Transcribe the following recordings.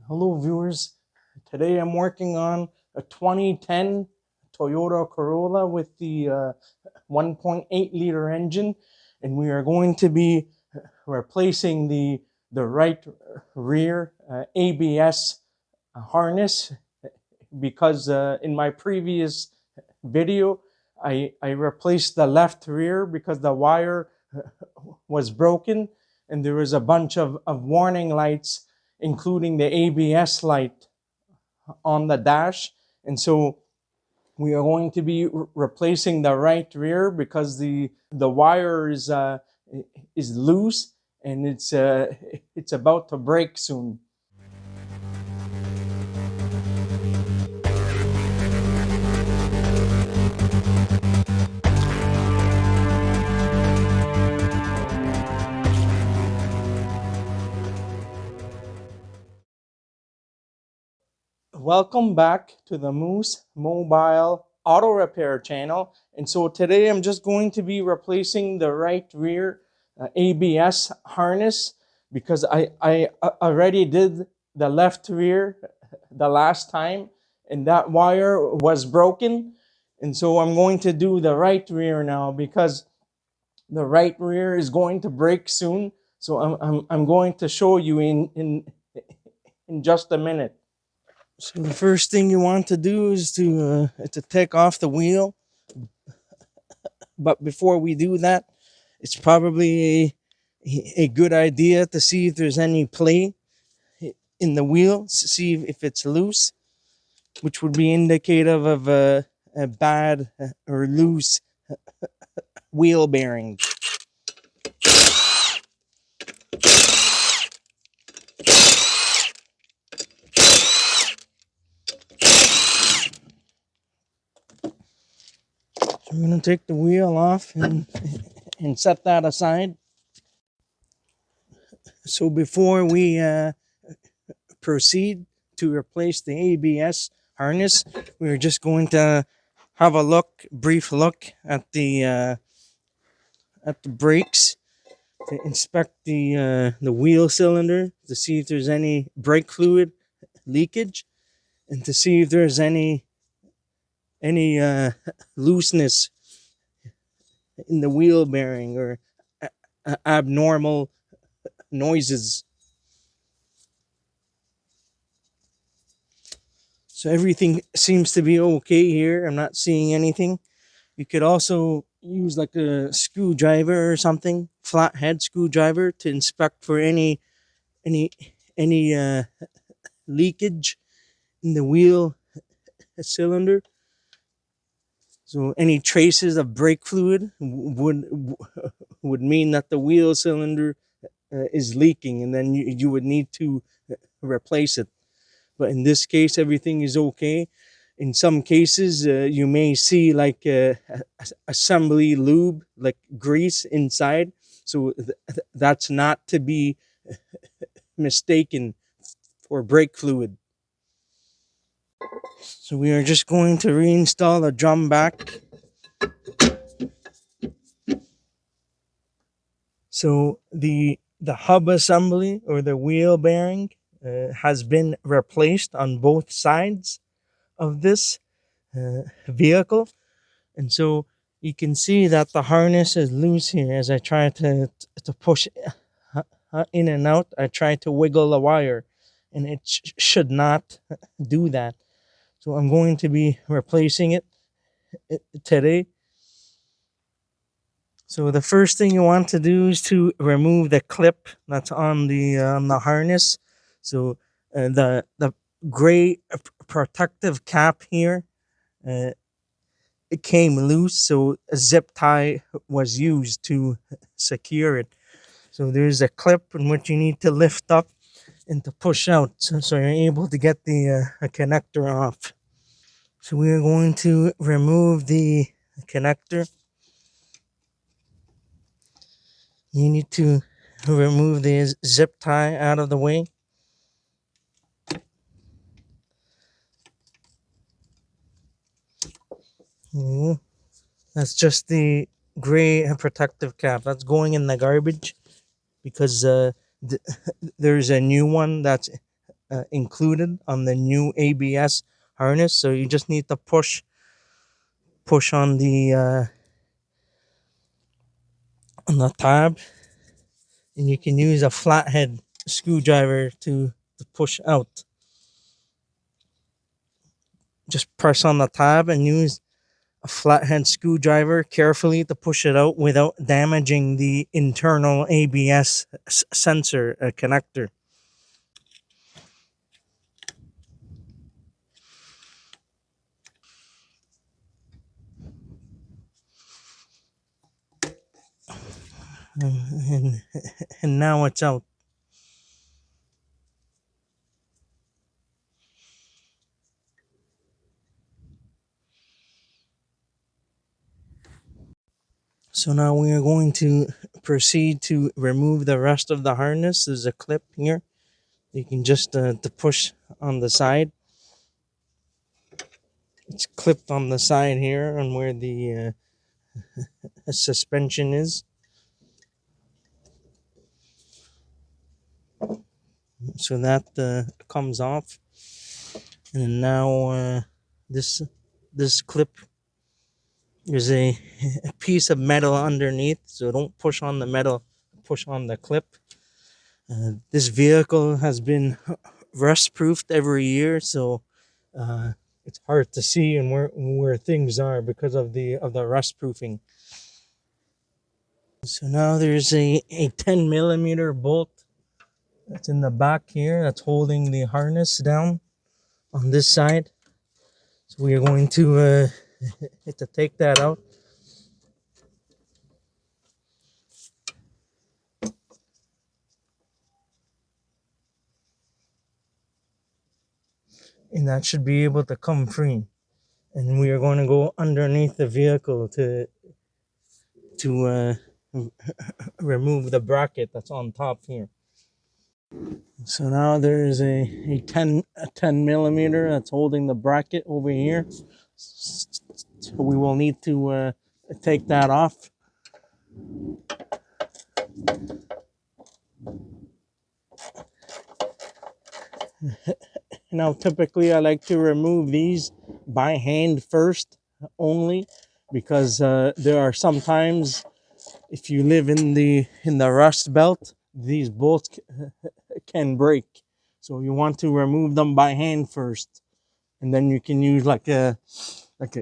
Hello viewers, today I'm working on a 2010 Toyota Corolla with the 1.8 liter engine, and we are going to be replacing the right rear ABS harness because in my previous video I replaced the left rear because the wire was broken and there was a bunch of warning lights including the ABS light on the dash. And so we are going to be replacing the right rear because the wire is loose and it's about to break soon. Welcome back to the Moose Mobile Auto Repair channel. And so today I'm just going to be replacing the right rear ABS harness because I already did the left rear the last time and that wire was broken. And so I'm going to do the right rear now because the right rear is going to break soon. So I'm going to show you in just a minute. So the first thing you want to do is to take off the wheel. But before we do that, it's probably a good idea to see if there's any play in the wheel, see if it's loose, which would be indicative of a bad or loose wheel bearing. So I'm going to take the wheel off and set that aside. So before we proceed to replace the ABS harness, we're just going to have a brief look at the brakes, to inspect the wheel cylinder to see if there's any brake fluid leakage, and to see if there's any looseness in the wheel bearing or abnormal noises. So everything seems to be okay here. I'm not seeing anything. You could also use like a screwdriver or something, flathead screwdriver, to inspect for any leakage in the wheel cylinder. So any traces of brake fluid would mean that the wheel cylinder is leaking, and then you would need to replace it. But in this case, everything is okay. In some cases, you may see like assembly lube, like grease inside. So that's not to be mistaken for brake fluid. So we are just going to reinstall the drum back. So the hub assembly or the wheel bearing has been replaced on both sides of this vehicle. And so you can see that the harness is loose here. As I try to push in and out, I try to wiggle the wire, and it should not do that. So I'm going to be replacing it today. So the first thing you want to do is to remove the clip that's on the harness. So the gray protective cap here, it came loose, so a zip tie was used to secure it. So there's a clip in which you need to lift up and to push out, so you're able to get the connector off. So we are going to remove the connector. You need to remove the zip tie out of the way. That's just the gray protective cap. That's going in the garbage because there's a new one that's included on the new ABS harness. So you just need to push on the tab, and you can use a flathead screwdriver to push out. Just press on the tab and use a flathead screwdriver carefully to push it out without damaging the internal ABS sensor connector. And, and now it's out. So now we are going to proceed to remove the rest of the harness. There's a clip here. You can just to push on the side. It's clipped on the side here on where the suspension is. So that comes off. And now this clip, there's a piece of metal underneath. So don't push on the metal, push on the clip. This vehicle has been rust proofed every year, so it's hard to see and where things are because of the rust proofing. So now there's a 10 millimeter bolt that's in the back here that's holding the harness down on this side. So we are going to take that out. And that should be able to come free. And we are going to go underneath the vehicle to remove the bracket that's on top here. So now there is a 10 millimeter that's holding the bracket over here. So we will need to take that off. Now typically I like to remove these by hand first only, because there are sometimes, if you live in the rust belt, these bolts can break. So you want to remove them by hand first, and then you can use like an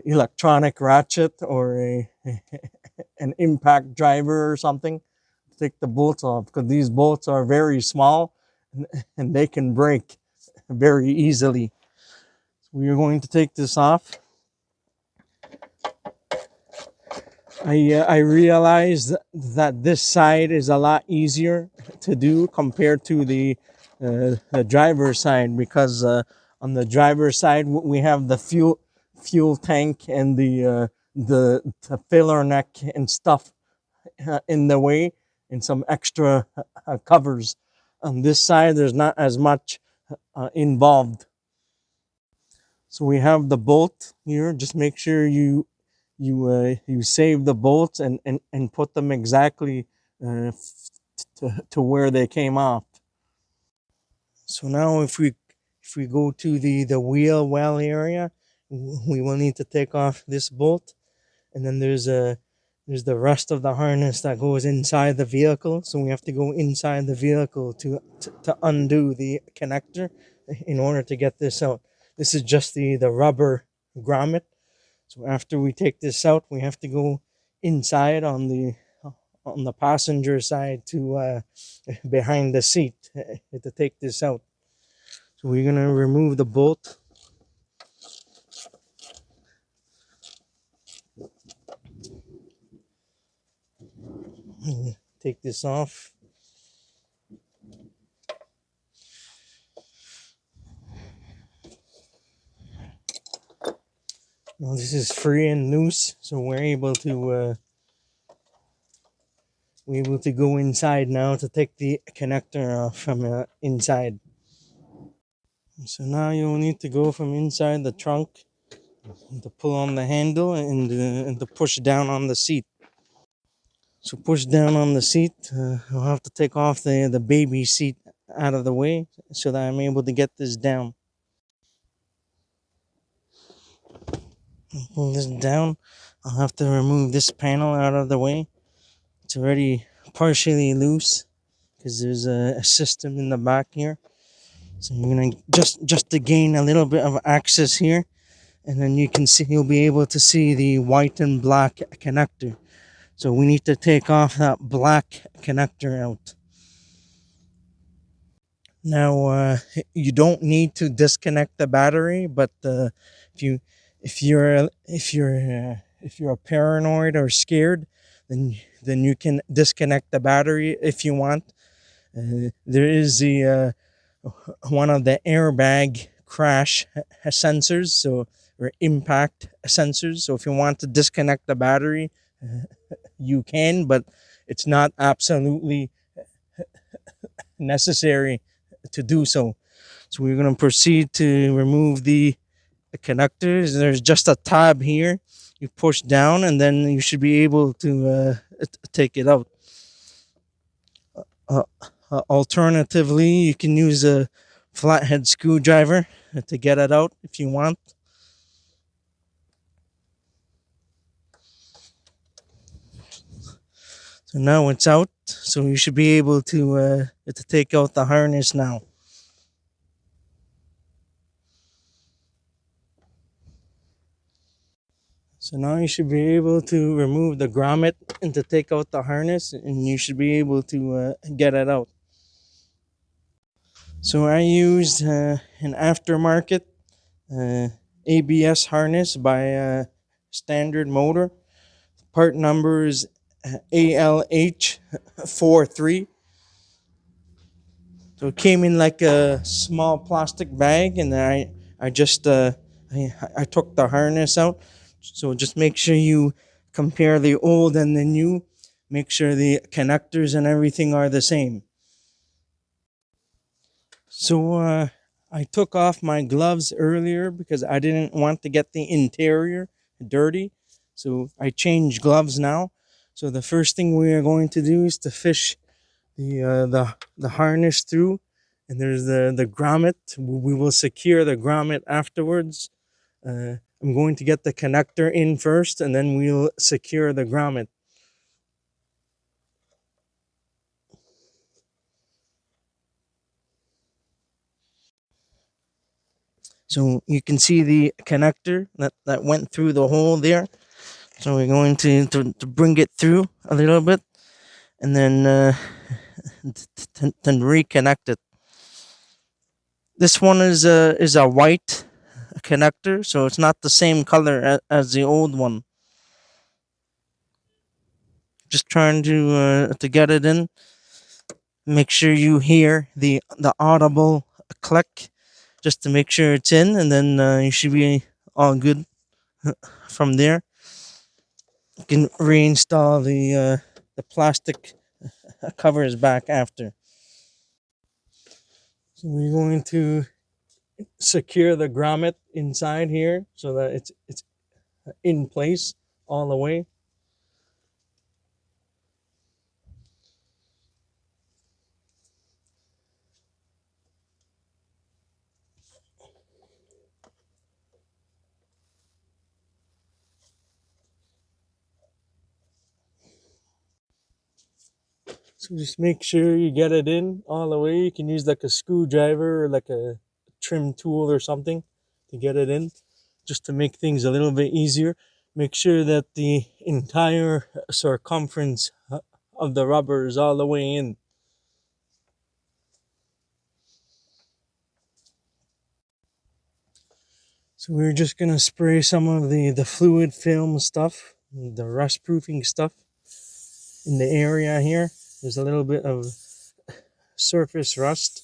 electronic ratchet or an impact driver or something to take the bolts off, because these bolts are very small and they can break very easily. So we are going to take this off. I realized that this side is a lot easier to do compared to the driver's side, because on the driver's side we have the fuel tank and the filler neck and stuff in the way, and some extra covers. On this side there's not as much involved. So we have the bolt here. Just make sure you save the bolts and put them exactly to where they came off. So now if we go to the wheel well area, we will need to take off this bolt, and then there's the rest of the harness that goes inside the vehicle. So we have to go inside the vehicle to undo the connector in order to get this out. This is just the rubber grommet. So after we take this out, we have to go inside on the passenger side to behind the seat to take this out. So we're gonna remove the bolt. Take this off. Now this is free and loose, so we're able to go inside now to take the connector off from inside. So now you'll need to go from inside the trunk to pull on the handle and to push down on the seat. So push down on the seat. You'll have to take off the baby seat out of the way so that I'm able to get this down. Pull this down. I'll have to remove this panel out of the way. It's already partially loose because there's a system in the back here. So you're gonna just to gain a little bit of access here, and then you'll be able to see the white and black connector. So we need to take off that black connector out. Now you don't need to disconnect the battery, but if you if you're paranoid or scared, then you can disconnect the battery if you want. There is the one of the airbag crash sensors, so or impact sensors. So if you want to disconnect the battery, you can, but it's not absolutely necessary to do so. So we're going to proceed to remove the connectors. There's just a tab here. You push down, and then you should be able to take it out. Alternatively, you can use a flathead screwdriver to get it out if you want. So now it's out. So you should be able to take out the harness now. So now you should be able to remove the grommet and to take out the harness, and you should be able to get it out. So I used an aftermarket ABS harness by Standard Motor. Part number is ALH43. So it came in like a small plastic bag, and I just I took the harness out. So just make sure you compare the old and the new. Make sure the connectors and everything are the same. So I took off my gloves earlier because I didn't want to get the interior dirty. So I changed gloves now. So the first thing we are going to do is to fish the harness through, and there's the grommet. We will secure the grommet afterwards. I'm going to get the connector in first, and then we'll secure the grommet. So you can see the connector that went through the hole there. So we're going to bring it through a little bit, and then reconnect it. This one is a white connector, so it's not the same color as the old one. Just trying to get it in. Make sure you hear the audible click, just to make sure it's in, and then you should be all good from there. You can reinstall the plastic covers back after. So we're going to secure the grommet inside here so that it's in place all the way. So just make sure you get it in all the way. You can use like a screwdriver or like a trim tool or something to get it in, just to make things a little bit easier. Make sure that the entire circumference of the rubber is all the way in. So we're just gonna spray some of the fluid film stuff, the rust proofing stuff in the area here. There's a little bit of surface rust.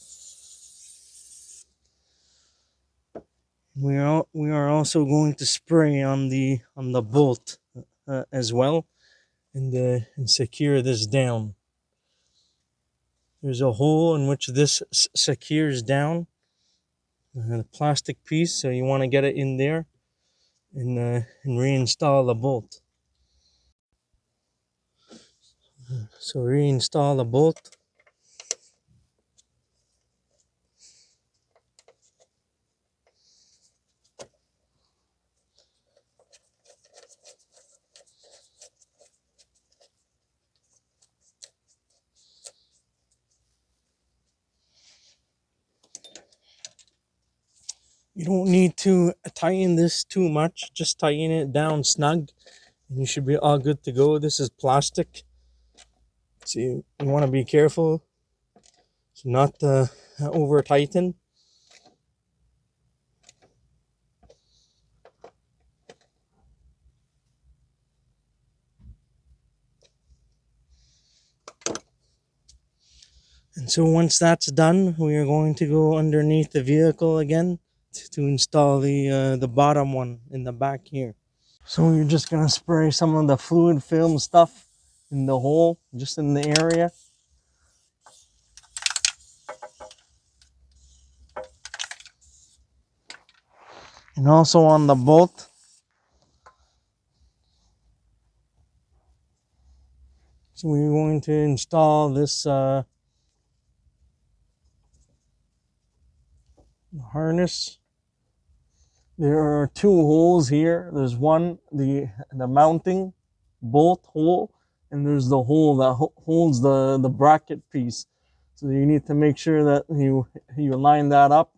We are also going to spray on the bolt as well, and secure this down. There's a hole in which this secures down, the plastic piece, so you want to get it in there and reinstall the bolt. So reinstall the bolt. You don't need to tighten this too much. Just tighten it down snug and you should be all good to go. This is plastic, so you want to be careful to not over tighten. And so once that's done, we are going to go underneath the vehicle again to install the bottom one in the back here. So we're just gonna spray some of the fluid film stuff in the hole, just in the area. And also on the bolt. So we're going to install this harness. There are two holes here. There's one, the mounting bolt hole, and there's the hole that holds the bracket piece. So you need to make sure that you line that up.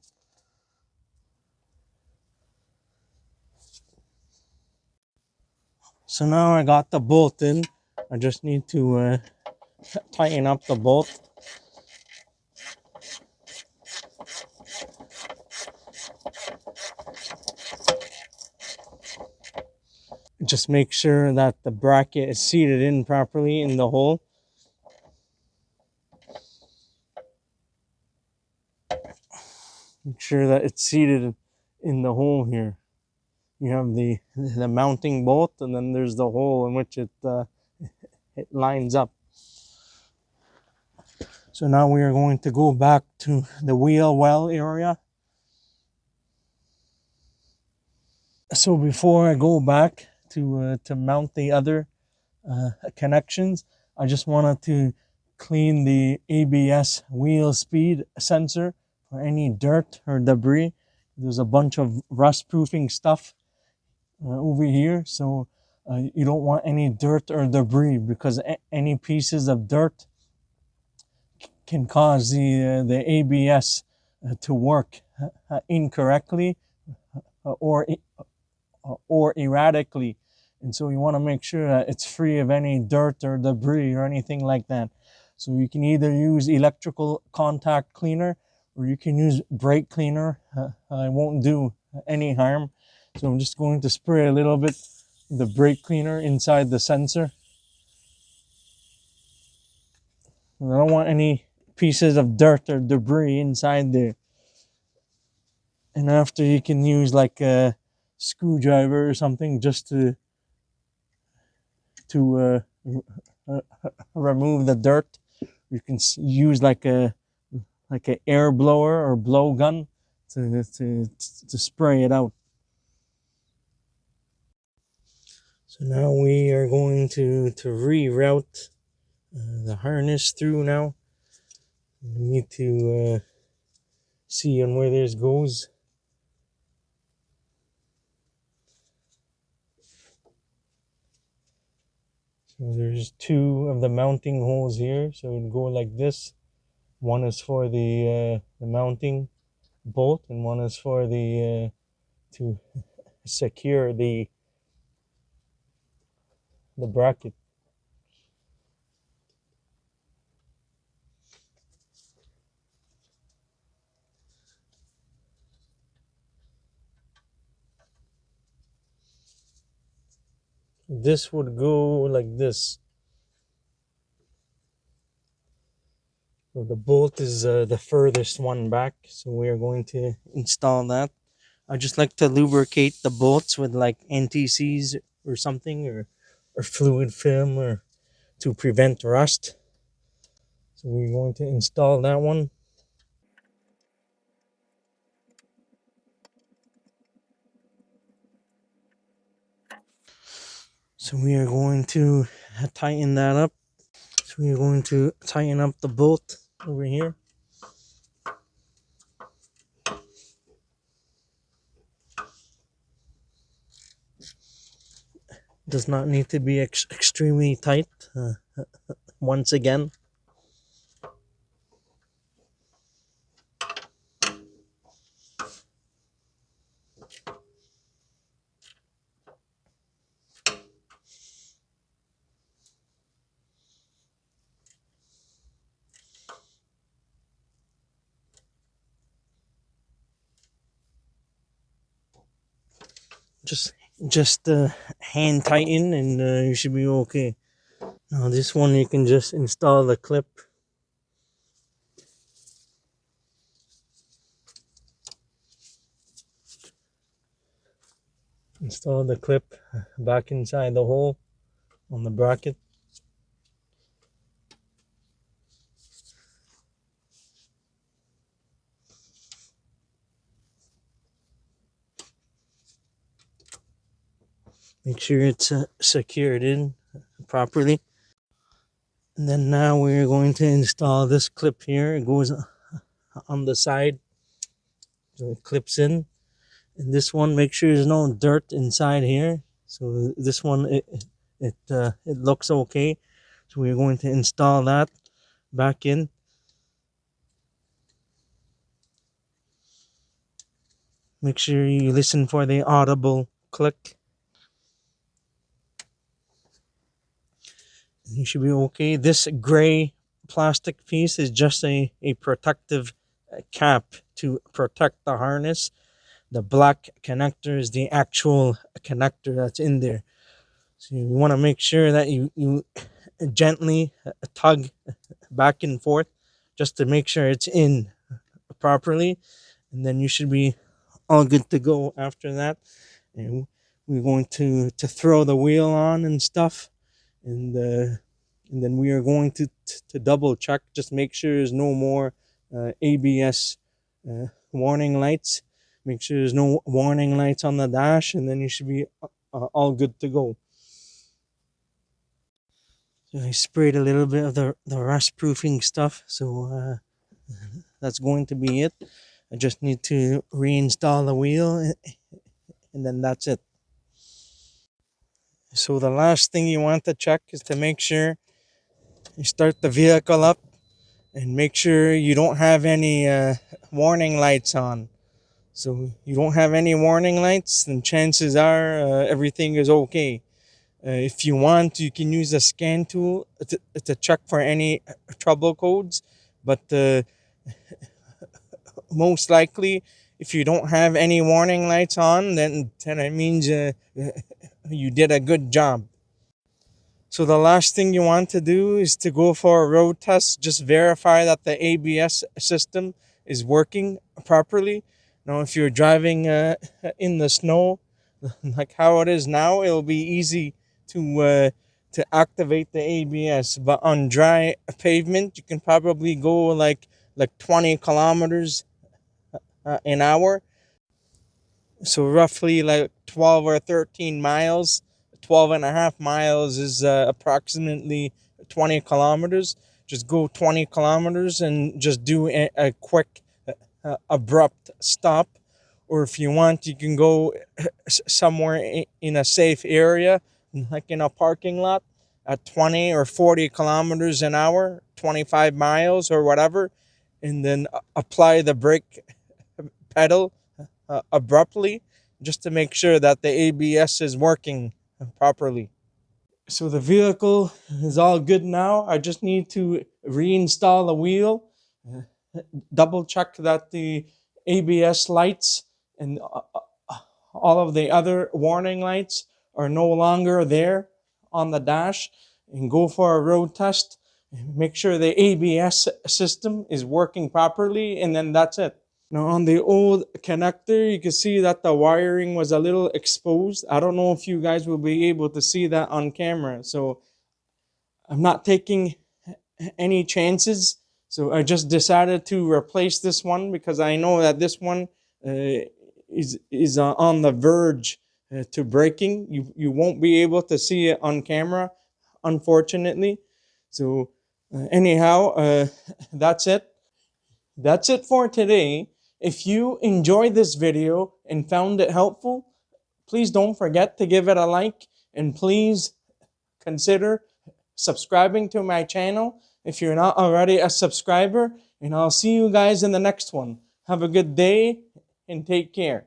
So now I got the bolt in. I just need to tighten up the bolt. Just make sure that the bracket is seated in properly in the hole. Make sure that it's seated in the hole here. You have the mounting bolt, and then there's the hole in which it lines up. So now we are going to go back to the wheel well area. So before I go back to mount the other connections, I just wanted to clean the ABS wheel speed sensor for any dirt or debris. There's a bunch of rust proofing stuff over here, so you don't want any dirt or debris, because any pieces of dirt can cause the ABS to work incorrectly or erratically. And so you want to make sure that it's free of any dirt or debris or anything like that. So you can either use electrical contact cleaner or you can use brake cleaner. It won't do any harm. So I'm just going to spray a little bit of the brake cleaner inside the sensor. And I don't want any pieces of dirt or debris inside there. And after, you can use like a screwdriver or something just to remove the dirt. You can use like an air blower or blow gun to spray it out. So now we are going to reroute the harness through now. We need to see on where this goes. So there's two of the mounting holes here, so it would go like this. One is for the mounting bolt, and one is for the to secure the bracket. This would go like this. So the bolt is the furthest one back, so we are going to install that. I just like to lubricate the bolts with like DTCs or something, or fluid film, or to prevent rust. So we're going to install that one. So we are going to tighten that up. So we are going to tighten up the bolt over here. Does not need to be extremely tight. Once again. Just hand tighten and you should be okay. Now this one you can just install the clip. Install the clip back inside the hole on the bracket. Make sure it's secured in properly. And then now we're going to install this clip here. It goes on the side, so it clips in. And this one, make sure there's no dirt inside here. So this one, it looks okay. So we're going to install that back in. Make sure you listen for the audible click. You should be okay. This gray plastic piece is just a protective cap to protect the harness. The black connector is the actual connector that's in there. So you want to make sure that you gently tug back and forth just to make sure it's in properly. And then you should be all good to go after that. And we're going to throw the wheel on and stuff. And then we are going to double check, just make sure there's no more ABS warning lights. Make sure there's no warning lights on the dash, and then you should be all good to go. So I sprayed a little bit of the rust proofing stuff, so that's going to be it. I just need to reinstall the wheel, and then that's it. So the last thing you want to check is to make sure you start the vehicle up and make sure you don't have any warning lights on. So you don't have any warning lights, then chances are everything is okay. If you want, you can use a scan tool to check for any trouble codes, but most likely, if you don't have any warning lights on, then it means you did a good job. So the last thing you want to do is to go for a road test. Just verify that the ABS system is working properly. Now, if you're driving in the snow, like how it is now, it'll be easy to activate the ABS. But on dry pavement, you can probably go like 20 kilometers an hour. So roughly like 12 or 13 miles. 12 and a half miles is approximately 20 kilometers. Just go 20 kilometers and just do a quick abrupt stop. Or if you want, you can go somewhere in a safe area, like in a parking lot, at 20 or 40 kilometers an hour, 25 miles or whatever, and then apply the brake pedal abruptly, just to make sure that the ABS is working properly. So the vehicle is all good now. I just need to reinstall the wheel, double check that the ABS lights and all of the other warning lights are no longer there on the dash, and go for a road test. Make sure the ABS system is working properly, and then that's it. Now on the old connector, you can see that the wiring was a little exposed. I don't know if you guys will be able to see that on camera. So I'm not taking any chances. So I just decided to replace this one because I know that this one is on the verge to breaking. You won't be able to see it on camera, unfortunately. So anyhow, that's it. That's it for today. If you enjoyed this video and found it helpful, please don't forget to give it a like, and please consider subscribing to my channel if you're not already a subscriber, and I'll see you guys in the next one. Have a good day and take care.